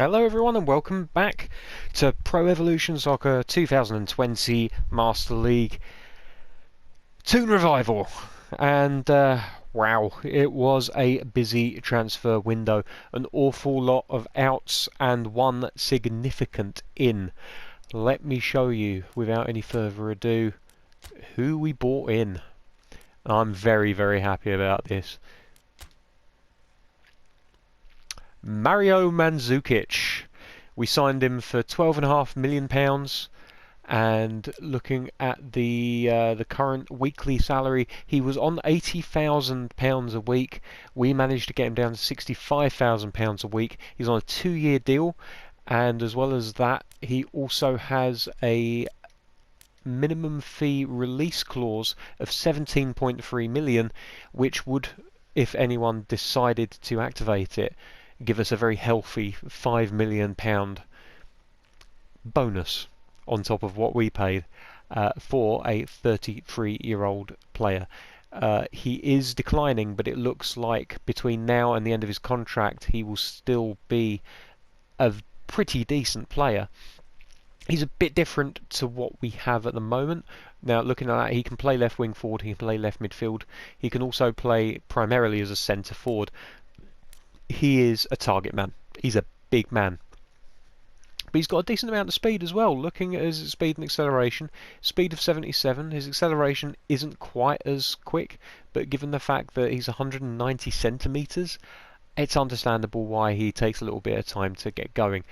Hello everyone and welcome back to Pro Evolution Soccer 2020 Master League Toon Revival. And wow, it was a busy transfer window. An awful lot of outs and one significant in. Let me show you, without any further ado, who we bought in. I'm very, very happy about this. Mario Mandzukic. We signed him for £12.5 million, and looking at the current weekly salary, he was on £80,000 a week. We managed to get him down to £65,000 a week. He's on a 2-year deal, and as well as that, he also has a minimum fee release clause of 17.3 million, which would, if anyone decided to activate it, give us a very healthy £5 million bonus on top of what we paid for a 33-year-old player. He is declining, but it looks like between now and the end of his contract he will still be a pretty decent player. He's a bit different to what we have at the moment. Now, looking at that, he can play left wing forward, he can play left midfield, he can also play primarily as a centre forward. He is a target man. He's a big man. But he's got a decent amount of speed as well. Looking at his speed and acceleration, speed of 77. His acceleration isn't quite as quick, but given the fact that he's 190 centimetres, it's understandable why he takes a little bit of time to get going.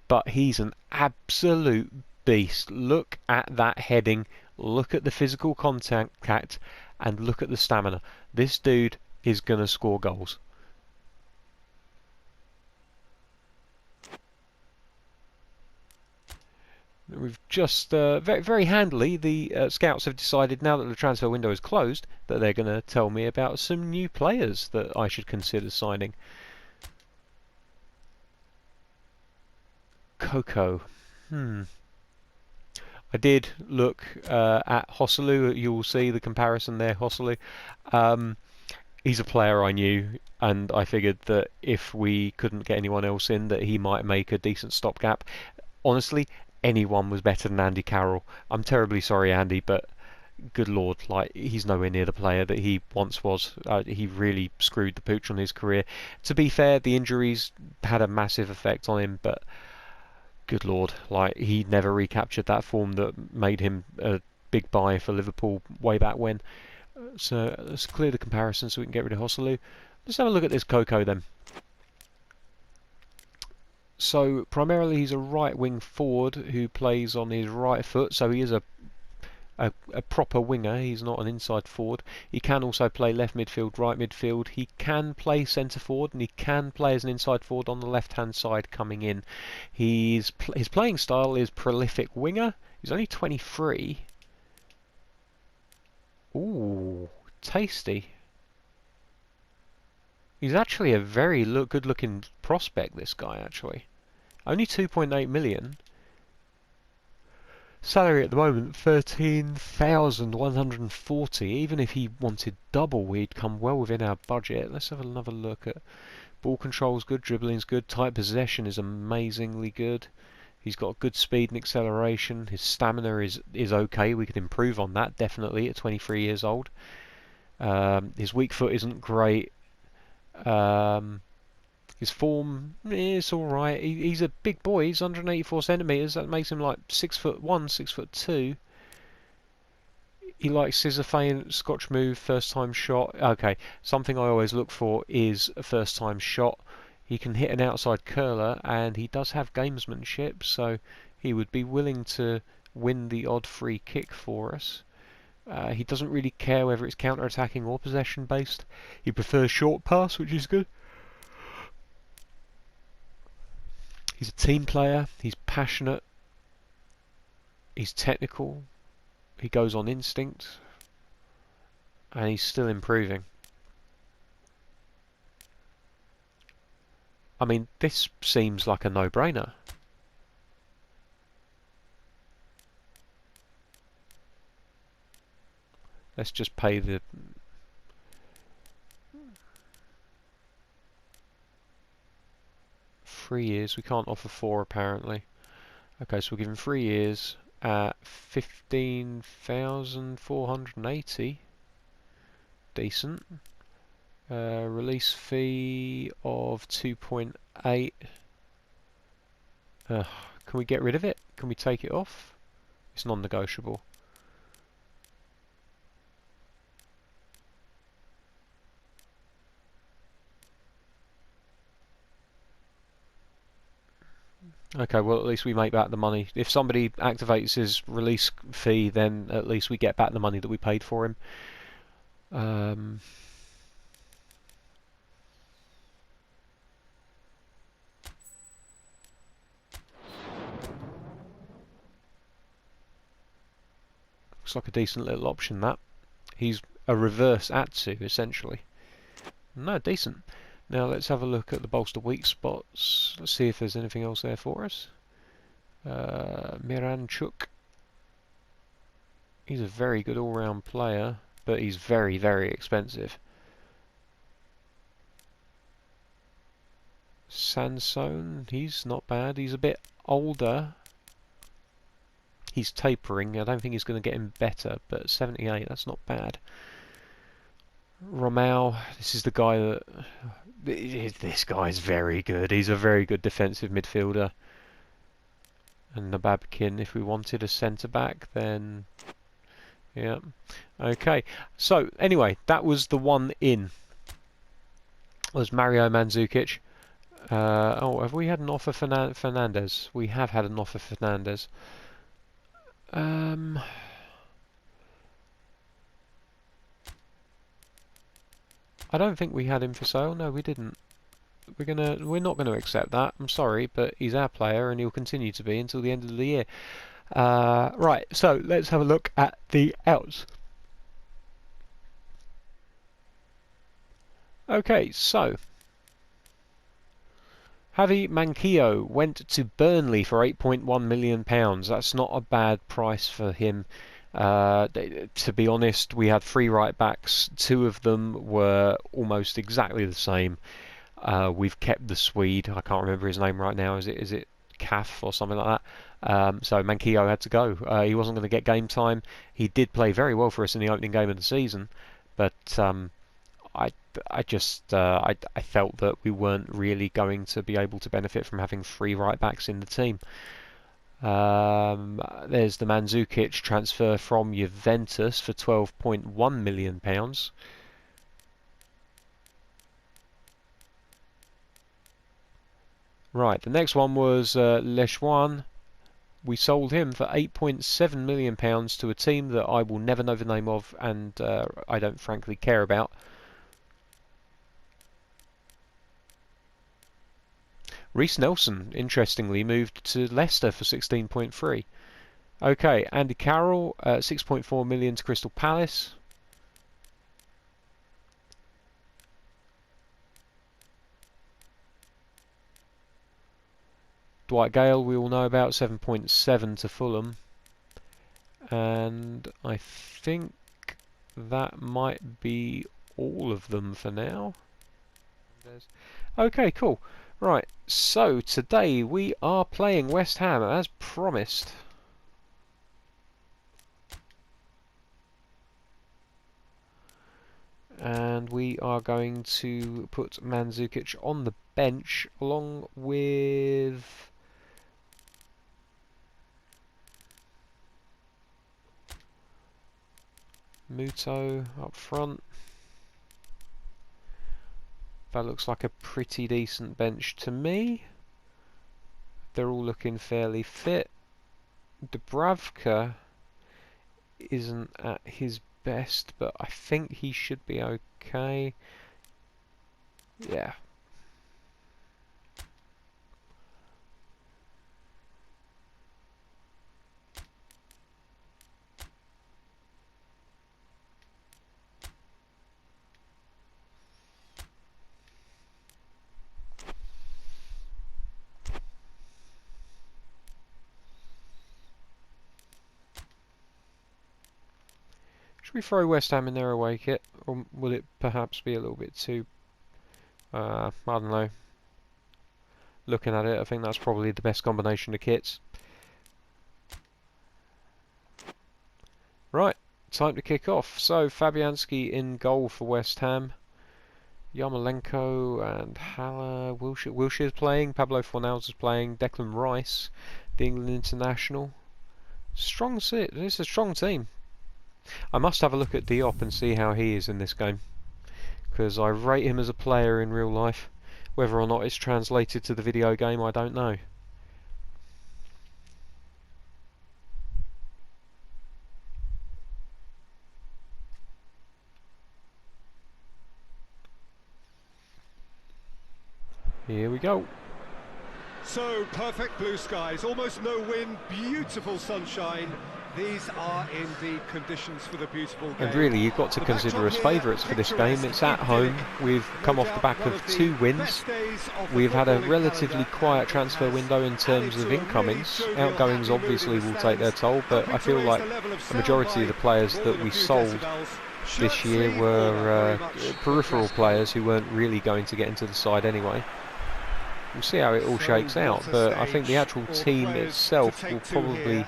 But he's an absolute beast. Look at that heading, look at the physical contact, and look at the stamina. This dude is going to score goals. We've just, very, very handily, the scouts have decided, now that the transfer window is closed, that they're going to tell me about some new players that I should consider signing. Coco. I did look at Hosselu. You will see the comparison there, Hosselu. He's a player I knew, and I figured that if we couldn't get anyone else in, that he might make a decent stopgap. Honestly, anyone was better than Andy Carroll. I'm terribly sorry, Andy, but good lord, like, he's nowhere near the player that he once was. He really screwed the pooch on his career. To be fair, the injuries had a massive effect on him, but good lord, like, he never recaptured that form that made him a big buy for Liverpool way back when. So let's clear the comparison so we can get rid of Hosselu. Let's have a look at this Coco then. So primarily he's a right wing forward who plays on his right foot, so he is a proper winger. He's not an inside forward. He can also play left midfield, right midfield. He can play centre forward, and he can play as an inside forward on the left hand side coming in. His playing style is prolific winger. He's only 23. Ooh, tasty. He's actually a very good looking prospect, this guy, actually. Only 2.8 million. Salary at the moment, 13,140. Even if he wanted double, we'd come well within our budget. Let's have another look at... Ball control's good, dribbling's good, tight possession is amazingly good. He's got good speed and acceleration. His stamina is okay. We could improve on that, definitely, at 23 years old. His weak foot isn't great. His form is alright. He's a big boy. He's 184 centimetres. That makes him like 6'1", 6'2". He likes scissor feint, Scotch move, first time shot. Okay, something I always look for is a first time shot. He can hit an outside curler, and he does have gamesmanship, so he would be willing to win the odd free kick for us. He doesn't really care whether it's counter-attacking or possession-based. He prefers short pass, which is good. He's a team player. He's passionate. He's technical. He goes on instinct. And he's still improving. I mean, this seems like a no-brainer. Let's just pay the... 3 years. We can't offer 4 apparently. Okay, so we're giving 3 years at 15,480. Decent. Release fee of 2.8. Can we get rid of it? Can we take it off? It's non-negotiable. Okay, well at least we make back the money. If somebody activates his release fee, then at least we get back the money that we paid for him. Looks like a decent little option, that. He's a reverse Atsu, essentially. No, decent. Now let's have a look at the bolster weak spots. Let's see if there's anything else there for us. Miranchuk. He's a very good all-round player, but he's very, very expensive. Sansone, he's not bad. He's a bit older. He's tapering. I don't think he's going to get him better, but 78, that's not bad. Romao, this is the guy that... This guy's very good. He's a very good defensive midfielder. And Nababkin, if we wanted a centre-back, then... Yeah. Okay. So, anyway, that was the one in. Was Mario Mandzukic. Oh, have we had an offer for Fernandez? We have had an offer for Fernandez. I don't think we had him for sale. No, we didn't. We're not gonna accept that. I'm sorry, but he's our player, and he'll continue to be until the end of the year. Right. So let's have a look at the outs. Okay. So Javi Manquillo went to Burnley for £8.1 million. That's not a bad price for him. To be honest, we had 3 right backs. 2 of them were almost exactly the same. We've kept the Swede. I can't remember his name right now. Is it Caf or something like that? So Manquillo had to go. He wasn't going to get game time. He did play very well for us in the opening game of the season, but I felt that we weren't really going to be able to benefit from having 3 right backs in the team. There's the Mandzukic transfer from Juventus for £12.1 million. Right, the next one was Lechuan. We sold him for £8.7 million to a team that I will never know the name of, and I don't frankly care about. Reece Nelson, interestingly, moved to Leicester for 16.3. Okay, Andy Carroll, 6.4 million to Crystal Palace. Dwight Gale, we all know about, 7.7 to Fulham. And I think that might be all of them for now. Okay, cool. Right, so today we are playing West Ham as promised. And we are going to put Mandzukic on the bench along with Muto up front. That looks like a pretty decent bench to me. They're all looking fairly fit. Dubravka isn't at his best, but I think he should be okay. Yeah. Should we throw West Ham in their away kit, or will it perhaps be a little bit too... I don't know. Looking at it, I think that's probably the best combination of kits. Right, time to kick off. So Fabianski in goal for West Ham. Yarmolenko and Haller. Wilshire's playing. Pablo Fornals is playing. Declan Rice, the England international. Strong sit. It's a strong team. I must have a look at Diop and see how he is in this game, because I rate him as a player in real life. Whether or not it's translated to the video game, I don't know. Here we go. So, perfect blue skies, almost no wind, beautiful sunshine. These are indeed conditions for the beautiful game. And really, you've got to consider us favourites for this game. It's at home. We've come off the back of 2 wins. We've had a relatively quiet transfer window in terms of incomings. Outgoings obviously will take their toll, but I feel like the majority of the players that we sold this year were peripheral players who weren't really going to get into the side anyway. We'll see how it all shakes out, but I think the actual team itself will probably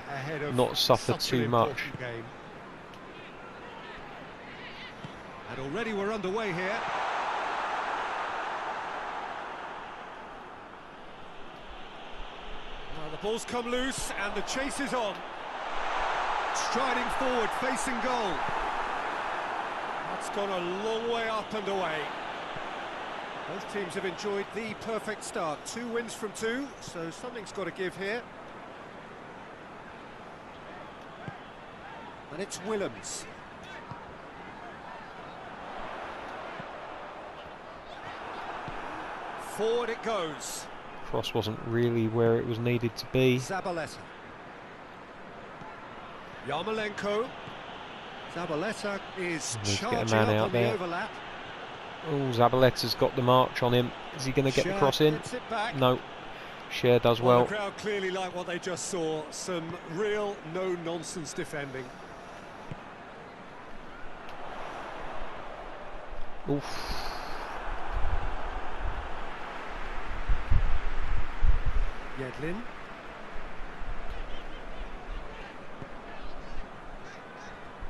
not suffer too much. And already we're underway here. Well, the ball's come loose and the chase is on. Striding forward, facing goal. That's gone a long way up and away. Both teams have enjoyed the perfect start. 2 wins from 2, so something's got to give here. And it's Willems. Forward it goes. Cross wasn't really where it was needed to be. Zabaleta. Yarmolenko. Zabaleta is charging up on the overlap. Oh, Zabaleta's got the march on him. Is he going to get the cross in? No. Cher does well. The crowd clearly like what they just saw. Some real no-nonsense defending. Oof. Yedlin.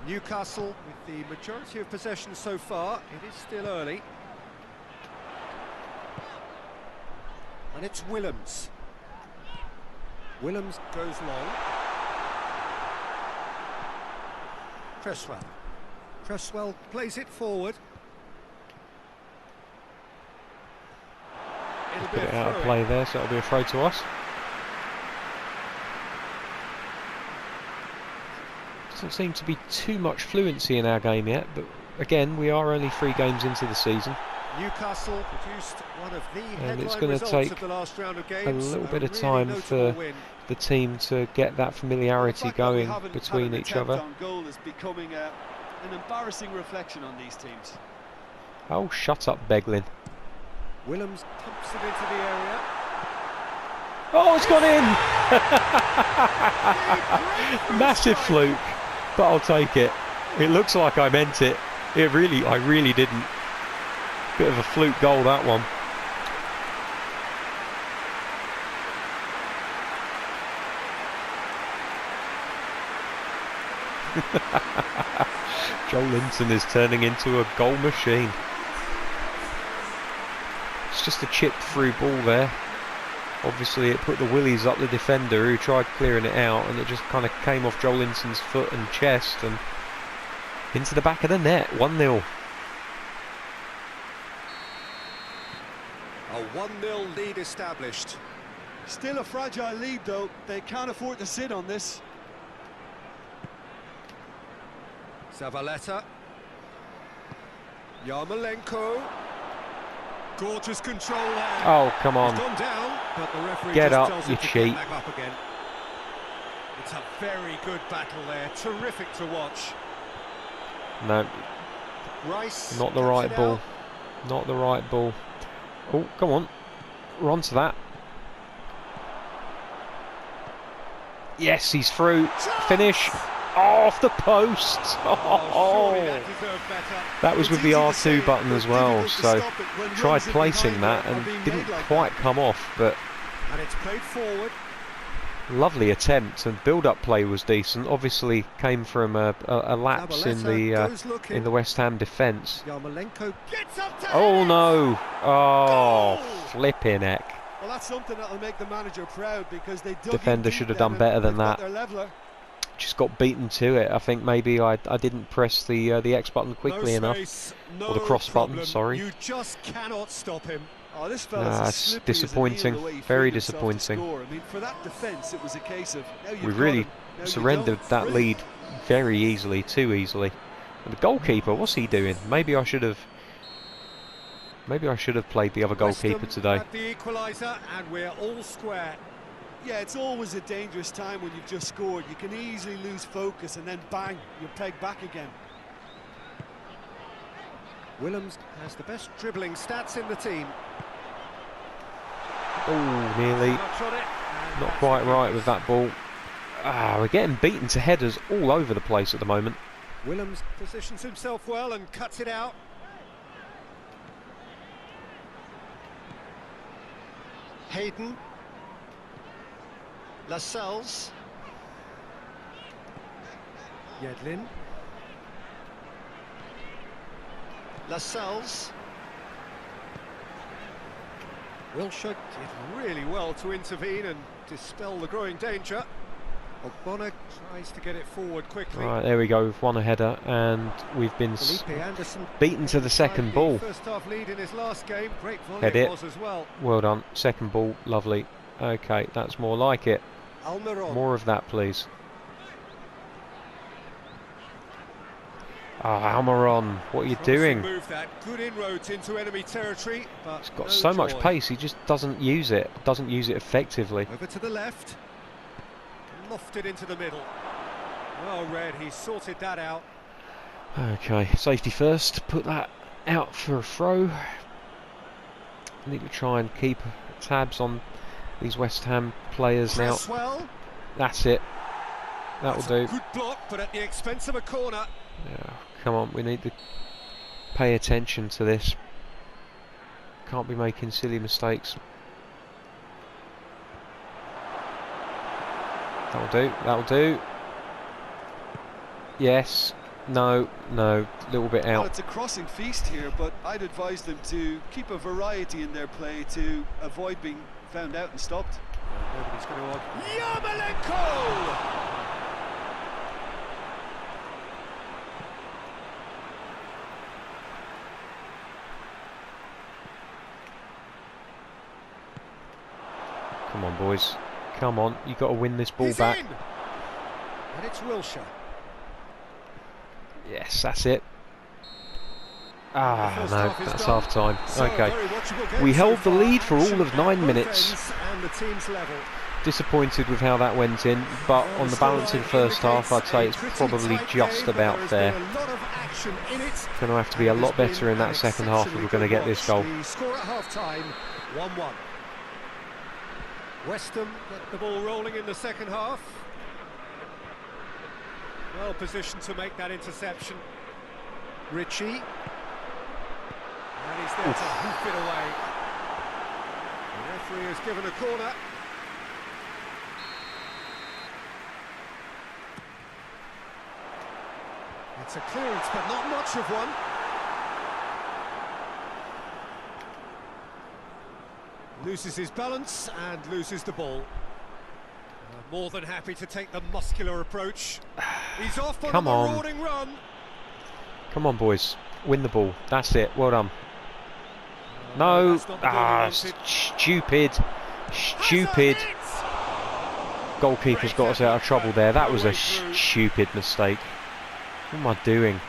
Newcastle with the majority of possession so far. It is still early. And it's Willems. Willems goes long. Cresswell. Cresswell plays it forward. Put it out of play there, so it'll be a throw to us. Doesn't seem to be too much fluency in our game yet, but again, we are only 3 games into the season. Newcastle produced one of the and it's going to take of the last round of games, a little bit of time for the team to get that familiarity going between each other. Goal is becoming an embarrassing reflection on these teams. Oh, shut up, Beglin. Willems pumps it into the area. Oh, it's gone in! Massive fluke, but I'll take it. It looks like I meant it. I really didn't. Bit of a fluke goal, that one. Joel Linton is turning into a goal machine. It's just a chipped through ball there. Obviously it put the willies up the defender who tried clearing it out, and it just kind of came off Joel Linton's foot and chest and into the back of the net. 1-0. A 1-0 lead established. Still a fragile lead though. They can't afford to sit on this. Zabaleta. Yarmolenko. Gorgeous control there. Oh, come on. He's gone down, but the referee Get just up, tells you him to cheat. get back up again. It's a very good battle there. Terrific to watch. No, Rice. not the right ball. Not the right ball. Oh, come on. We're on to that. Yes, he's through. Finish. Oh, off the post. Oh, that was with the R2 button as well, so tried placing that and didn't quite come off, but And it's played forward. Lovely attempt, and build-up play was decent. Obviously came from a lapse in the West Ham defence. Yarmolenko gets up to Oh head. no! Oh, Goal! flipping heck. Well, that's something that'll make the manager proud, because they dug Defender in deep should have then done better and than they've got that. their leveler. Just got beaten to it. I think maybe I didn't press the X button quickly No enough, space, or the no cross problem. button. Sorry. You just cannot stop him. Oh, this fella's as It's slippery as an disappointing. eel the way he Very freed himself to disappointing. score. I mean, for that defence, it was a case of now you've We got really him, now you surrendered don't. that Brilliant. lead very easily, too easily. And the goalkeeper, what's he doing? Maybe I should have played the other goalkeeper West Ham today. had the equaliser, and we're all square. Yeah, it's always a dangerous time when you've just scored. You can easily lose focus and then bang, you're pegged back again. Willems has the best dribbling stats in the team. Oh, nearly. Touch on it, and Not that's quite it. right with that ball. We're getting beaten to headers all over the place at the moment. Willems positions himself well and cuts it out. Hayden. Lascelles. Yedlin. Lascelles. Wilshere did really well to intervene and dispel the growing danger. Ogbonna tries to get it forward quickly. Right, there we go. We've won a header, and we've been Felipe Anderson beaten to the second ball. First half lead in his last game. Great volley Head it it. was as well. Well done. Second ball, lovely. Okay, that's more like it. Almiron. More of that, please. Almiron, what are you Promising doing? Move that. Good inroads into enemy territory, but He's got no so much joy. pace, he just doesn't use it. Doesn't use it effectively. Over to the left. Lofted into the middle. Well read, he sorted that out. Okay, safety first. Put that out for a throw. Need to try and keep tabs on these West Ham players now. Press well. That's it. That'll do. Good block, but at the expense of a corner. Yeah, come on, we need to pay attention to this. Can't be making silly mistakes. That'll do, that'll do. Yes, no, no, little bit Well, out. it's a crossing feast here, but I'd advise them to keep a variety in their play to avoid being found out and stopped. Nobody's going to argue. Yarmolenko! Come on, boys. Come on, you've got to win this ball He's back. in. And it's Wilshere. Yes, that's it. Ah, First no, half is that's done. half time. So, Okay. very watchable game We so held the far. lead for all Action of 9 at both minutes. ends and the team's level. Disappointed with how that went in, but on the balancing first half, I'd say it's probably just about fair. Going to have to be a lot better in that second half if we're going to get this goal. The score at half time, 1-1. West Ham get the ball rolling in the second half. Well positioned to make that interception. Ritchie. And he's there to hoof it away. The referee has given a corner. It's a clearance, but not much of one. Loses his balance and loses the ball. More than happy to take the muscular approach. He's off on Come a on. marauding run. Come on, boys. Win the ball. That's it. Well done. No. That's not the goal he wanted. Stupid. Stupid. Has a hit! Goalkeeper's got us out of trouble there. That was a stupid mistake. What am I doing?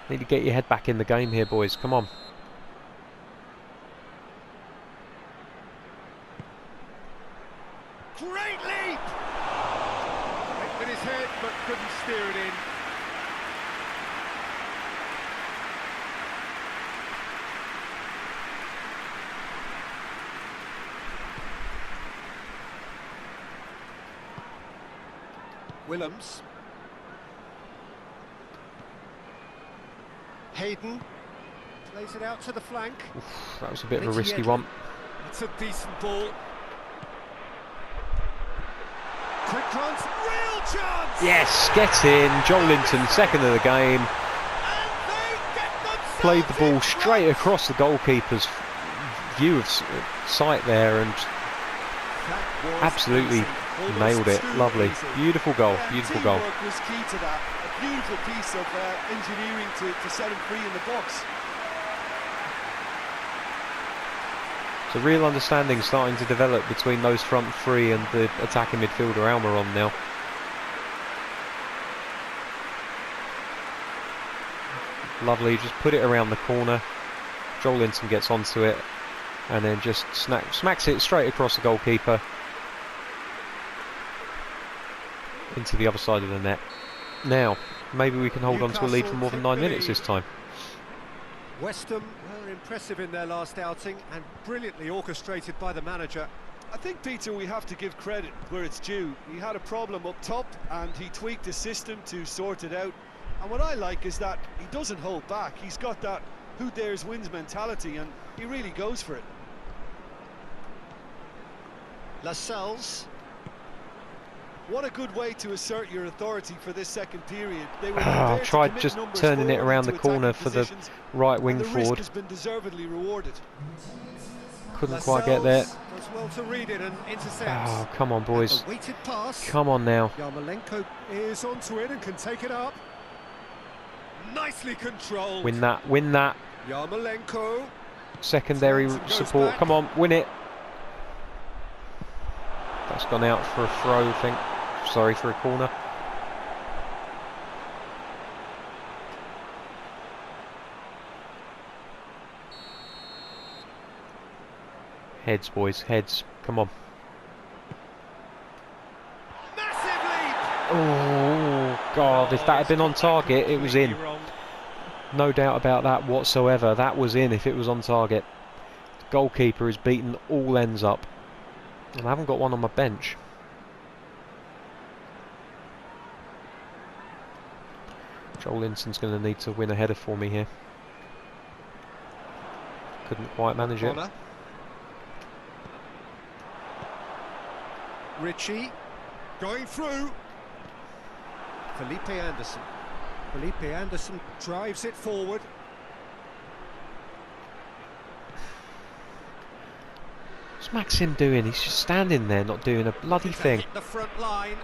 Need to get your head back in the game here, boys. Come on. Great leap! Went with his head, but couldn't steer it in. Willems. Hayden. Lays it out to the flank. Oof, that was a bit of a risky one. It's a decent ball. Quick glance, real chance! Yes, get in. Joelinton, second of the game. Played the ball straight across the goalkeeper's view of sight there and absolutely nailed it. Lovely. Beautiful goal, beautiful goal. Teamwork was key to that. A beautiful piece of engineering to set him free in the box. So real understanding starting to develop between those front three and the attacking midfielder Almiron now. Lovely, just put it around the corner. Joelinton gets onto it and then just smacks it straight across the goalkeeper into the other side of the net. Now, maybe we can hold on to a lead for more than 9 minutes this time. West Ham were impressive in their last outing and brilliantly orchestrated by the manager. I think, Peter, we have to give credit where it's due. He had a problem up top and he tweaked his system to sort it out. And what I like is that he doesn't hold back. He's got that who dares wins mentality and he really goes for it. Lascelles. What a good way to assert your authority for this second period. They were tried just turning it around the corner for the right wing forward. Has been deservedly rewarded. Couldn't quite get there. Does well to read it and intercept. Oh, come on, boys. A weighted pass. Come on now. Yarmolenko is onto it and can take it up. Nicely controlled. Win that, win that. Yarmolenko. Secondary support. Come on, win it. That's gone out for a throw, I think. Sorry, for a corner. Heads, boys, heads. Come on. Massive leap. Oh, God. If that had been on target, it was in. No doubt about that whatsoever. That was in if it was on target. The goalkeeper has beaten all ends up. And I haven't got one on my bench. Joelinton's going to need to win a header for me here. Couldn't quite manage it. Ritchie going through. Felipe Anderson. Felipe Anderson drives it forward. What's Maxim doing? He's just standing there, not doing a bloody thing. The front line.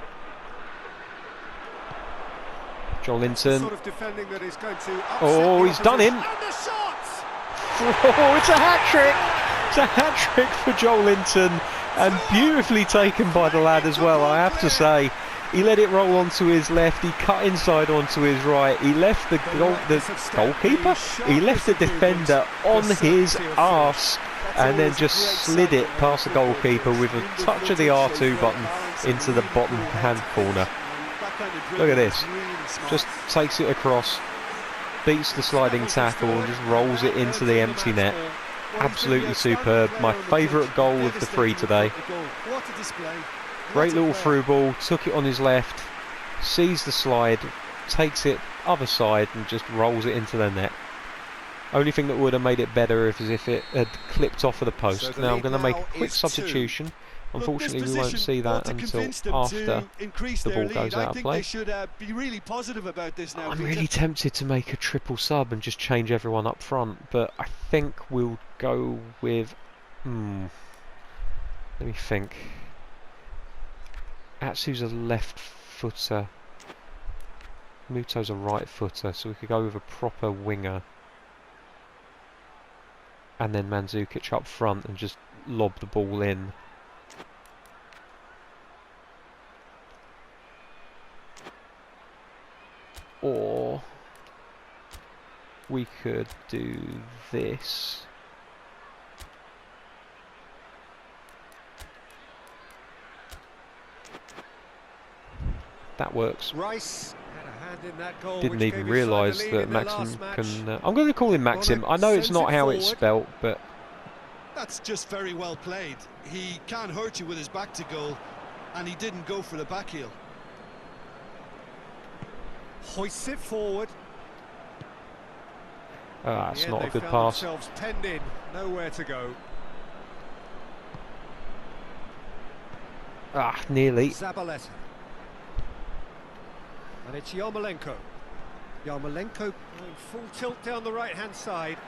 Joelinton. Sort of defending that is going to oh, he's done him. And the shots. Oh, it's a hat-trick! It's a hat-trick for Joelinton, and beautifully taken by the lad as well, I have to say. He let it roll onto his left, he cut inside onto his right, he left the goalkeeper? He left the defender on his arse and then just slid it past the goalkeeper with a touch of the R2 button into the bottom hand corner. Look at this, just takes it across, beats the sliding tackle and just rolls it into the empty net. Absolutely superb. My favourite goal of the three today. Great little through ball, took it on his left, sees the slide, takes it other side and just rolls it into the net. Only thing that would have made it better is if it had clipped off of the post. Now I'm going to make a quick substitution. Unfortunately, we won't see that until after the ball goes out of play. They should be really positive about this now. I'm really tempted to make a triple sub and just change everyone up front, but I think we'll go with... let me think. Atsu's a left footer. Muto's a right footer, so we could go with a proper winger. And then Mandzukic up front and just lob the ball in. Or we could do this. That works. Rice had a hand in that goal. Didn't even realise that Maxim can... I'm going to call him Maxim. I know it's not how it's spelt, but... That's just very well played. He can't hurt you with his back to goal, and he didn't go for the back heel. Hoists it forward. Ah, In the that's end, not a they good found pass. themselves penned in, nowhere to go. Ah, nearly. Zabaleta. And it's Yarmolenko. Yarmolenko going full tilt down the right-hand side.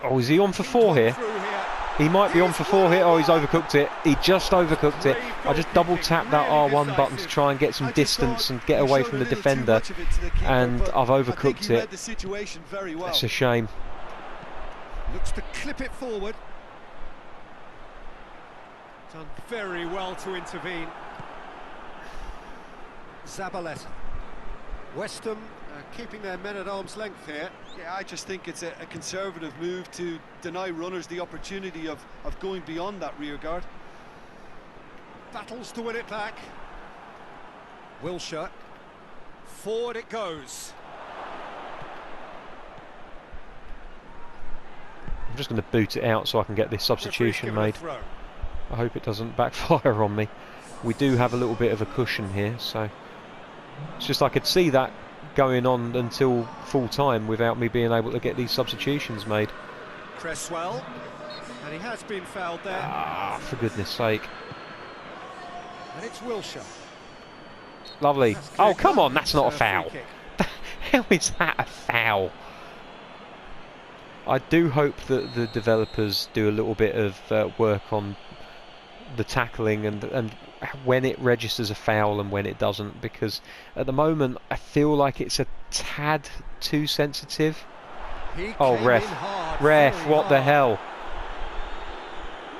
Oh, is he on for 4 here? Through here. He might be on for 4 here. Oh, he's overcooked it. He just overcooked it. Brave I just goalkeeping, double tapped that really R1 button to decisive. try and get some I just distance thought and get he away showed from a the little too defender, much of it to the keeper, and but I've I think overcooked he read it. the situation very well. That's a shame. Looks to clip it forward. Done very well to intervene. Zabaleta. West Ham keeping their men at arm's length here. Yeah, I just think it's a conservative move to deny runners the opportunity of going beyond that rear guard. Battles to win it back. Wilshere. Forward it goes. I'm just going to boot it out so I can get this substitution Referee's made. given a throw. I hope it doesn't backfire on me. We do have a little bit of a cushion here, so it's just I could see that going on until full time without me being able to get these substitutions made. Cresswell. And he has been fouled there. Ah, for goodness sake. And it's Wilshere. Lovely. That's Oh, good. come on, that's not a Free foul. kick. How is that a foul? I do hope that the developers do a little bit of work on the tackling and when it registers a foul and when it doesn't, because at the moment I feel like it's a tad too sensitive. He Oh, came ref. in hard, Ref, very what the hard. hell?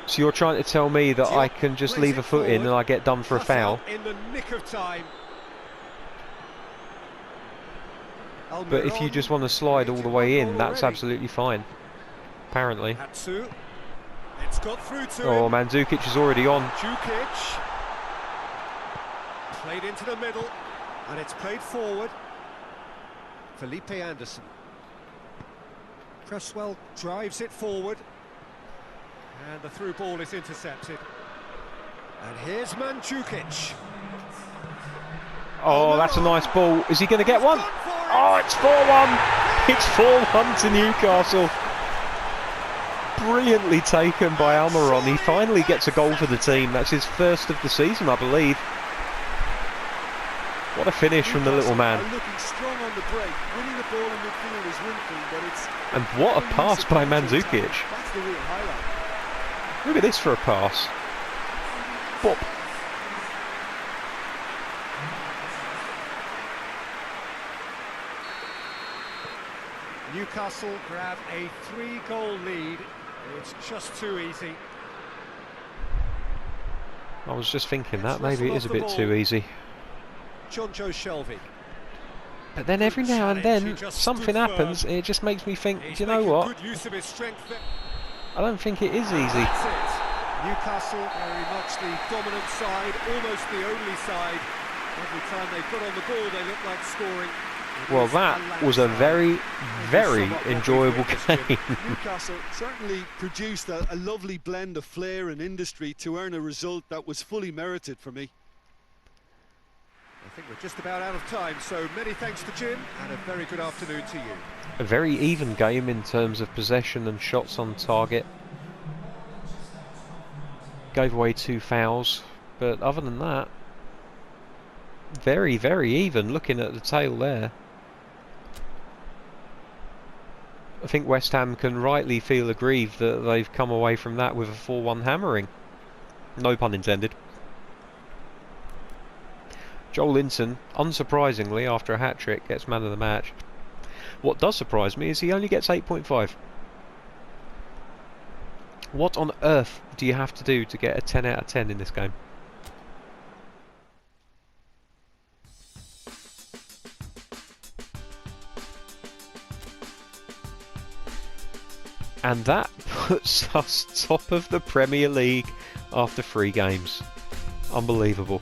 So you're trying to tell me that I Diop can just plays leave it a foot in forward. and I get done for a Cut foul? out in the nick of time. But if you just want to slide all the way in, that's already. absolutely fine. Apparently. Hatsu. It's got through to Oh, him. Mandzukic is already on. Jukic. Played into the middle. And it's played forward. Felipe Anderson. Cresswell drives it forward. And the through ball is intercepted. And here's Mandzukic. Oh, that's a nice ball. Is he going to get one? Oh, it's 4-1. It's 4-1 to Newcastle. Brilliantly taken by Almiron. He finally gets a goal for the team. That's his first of the season, I believe. What a finish from the little man. Are looking strong on the break. Winning the ball in midfield is one thing, but it's... And what a pass by Mandzukic. That's the real highlight. Look at this for a pass. Bop. Newcastle grab a 3-goal lead. It's just too easy. I was just thinking that. It's Maybe it wrestled is a off the bit ball. too easy. John Joe Shelvey. But then every now and Challenge, he then just something stood firm. happens. It just makes me think, He's do you know making what? good use of his strength there. I don't think it is easy. That's it. Newcastle very much the dominant side, almost the only side. Every time they put on the ball, they look like scoring. It Well, is that the was a landslide. very, Thank you very so much for what enjoyable we've witnessed, Jim. game. Newcastle certainly produced a lovely blend of flair and industry to earn a result that was fully merited for me. I think we're just about out of time, so many thanks to Jim, and a very good afternoon to you. A very even game in terms of possession and shots on target. Gave away 2 fouls, but other than that, very, very even. Looking at the tail there, I think West Ham can rightly feel aggrieved that they've come away from that with a 4-1 hammering. No pun intended. Joel Linton, unsurprisingly, after a hat-trick, gets man of the match. What does surprise me is he only gets 8.5. What on earth do you have to do to get a 10 out of 10 in this game? And that puts us top of the Premier League after 3 games. Unbelievable.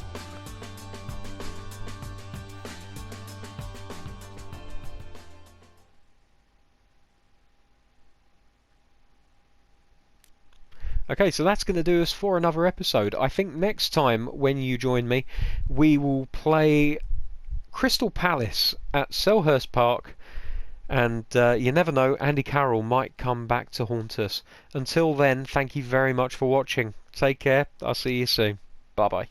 Okay, so that's going to do us for another episode. I think next time when you join me, we will play Crystal Palace at Selhurst Park And you never know, Andy Carroll might come back to haunt us. Until then, thank you very much for watching. Take care. I'll see you soon. Bye bye.